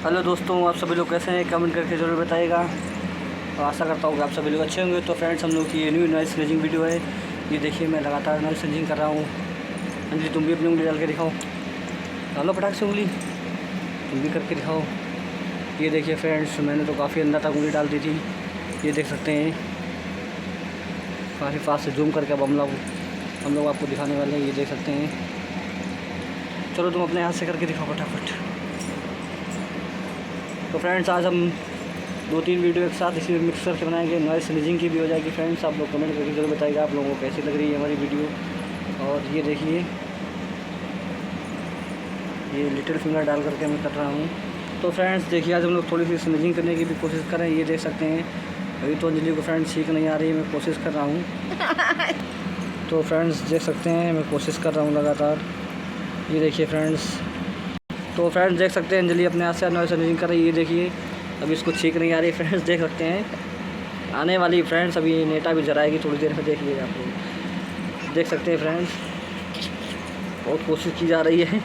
Hello दोस्तों, आप सभी लोग कैसे हैं? कमेंट करके ज़रूर बताइएगा और आशा करता हूँ कि आप सभी लोग अच्छे होंगे। तो फ्रेंड्स, हम लोग की ये न्यू नॉइस स्लेजिंग वीडियो है। ये देखिए, मैं लगातार नॉइस स्लेजिंग कर रहा हूँ। अंजलि, तुम भी अपनी उंगली डाल के दिखाओ। डालो फटाक से उंगली, तुम भी करके दिखाओ। ये देखिए फ्रेंड्स, मैंने तो काफ़ी अंदर तक उंगली डाल दी थी। ये देख सकते हैं, काफ़ी फास्ट से जूम करके अब हम लोग आपको दिखाने वाले हैं। ये देख सकते हैं। चलो तुम अपने हाथ से करके दिखाओ फटाफट। तो फ्रेंड्स, आज हम 2-3 वीडियो एक साथ इसी मिक्स करके बनाएंगे। नॉइस स्लेजिंग की भी हो जाएगी। फ्रेंड्स, आप लोग कमेंट करके जरूर बताइएगा आप लोगों को कैसी लग रही है हमारी वीडियो। और ये देखिए, ये लिटिल फिंगर डाल करके मैं कर रहा हूँ। तो फ्रेंड्स देखिए, आज हम लोग थोड़ी सी स्लेजिंग करने की भी कोशिश करें। ये देख सकते हैं, अभी तो अंजलि को फ्रेंड्स सीख नहीं आ रही है, मैं कोशिश कर रहा हूँ। तो फ्रेंड्स देख सकते हैं, मैं कोशिश कर रहा हूँ लगातार। ये देखिए फ्रेंड्स, तो फ्रेंड्स देख सकते हैं अंजलि अपने हाथ से नॉइस स्लेजिंग कर रही है। ये देखिए, अभी इसको ठीक नहीं आ रही फ्रेंड्स, देख सकते हैं आने वाली फ्रेंड्स। अभी नेटा भी जराएगी थोड़ी देर में, देखिए आप लोग देख सकते हैं फ्रेंड्स। बहुत कोशिश की जा रही है,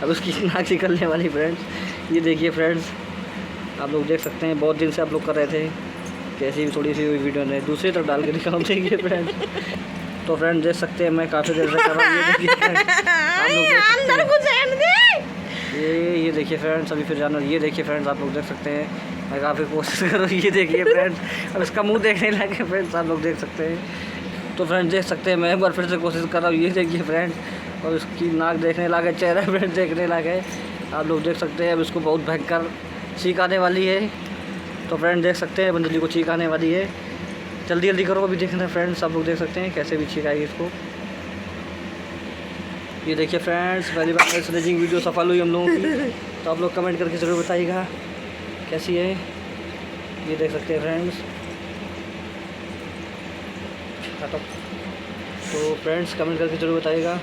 अब उसकी नाक निकलने वाली फ्रेंड्स। ये देखिए फ्रेंड्स, आप लोग देख सकते हैं, बहुत दिन से आप लोग कर रहे थे कैसी भी थोड़ी सी वीडियो ने दूसरी तरफ डाल के दिखाऊँ। देखिए फ्रेंड्स, तो फ्रेंड्स देख सकते हैं मैं काफ़ी देर से कर रहा हूँ। ये देखिए फ्रेंड्स, आप लोग देख सकते हैं। ये देखिए फ्रेंड्स, अभी फिर जाना। ये देखिए फ्रेंड्स, आप लोग देख सकते हैं मैं काफ़ी कोशिश कर रहा हूँ। ये देखिए फ्रेंड्स, अब इसका मुंह देखने लगे फ्रेंड्स, आप लोग देख सकते हैं। तो फ्रेंड्स देख सकते हैं, मैं एक बार फिर से कोशिश कर रहा हूँ। ये देखिए फ्रेंड्स, और इसकी नाक देखने लगे, चेहरा फ्रेंड्स देखने लगे, आप लोग देख सकते हैं। अब इसको बहुत भयंकर चीख आने वाली है। तो फ्रेंड्स देख सकते हैं, अंजलि को चीख आने वाली है। जल्दी जल्दी करो, अभी देखना फ्रेंड्स, आप लोग देख सकते हैं कैसे भी चीख आएगी इसको। ये देखिए फ्रेंड्स, पहली बार स्लेजिंग वीडियो सफल हुई हम लोगों की। तो आप लोग कमेंट करके ज़रूर बताइएगा कैसी है। ये देख सकते हैं फ्रेंड्स। तो फ्रेंड्स कमेंट करके ज़रूर बताइएगा।